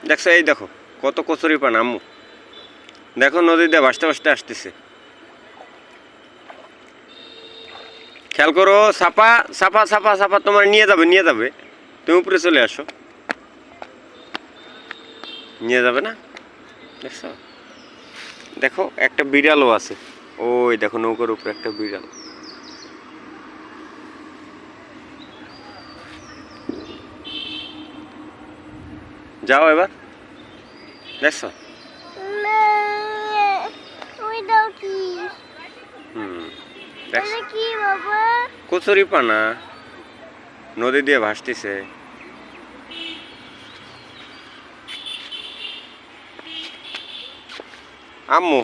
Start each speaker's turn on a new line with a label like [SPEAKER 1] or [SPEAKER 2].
[SPEAKER 1] দেখছো, এই দেখো কত কচুরি পানা আম্মু। দেখো নদী দিয়ে ভাসতে ভাসতে আসতেছে। খেয়াল করো, সাপা সাপা সাপা সাপা তোমার নিয়ে যাবে, নিয়ে যাবে। তুমি উপরে চলে আসো, নিয়ে যাবে না? দেখছো, দেখো একটা বিড়ালও আছে। ওই দেখো নৌকার উপরে একটা বিড়াল। যাও এবার, দেখছো? হুম, দেখছো কচুরি পানা নদী দিয়ে ভাসতেছে। আম্মু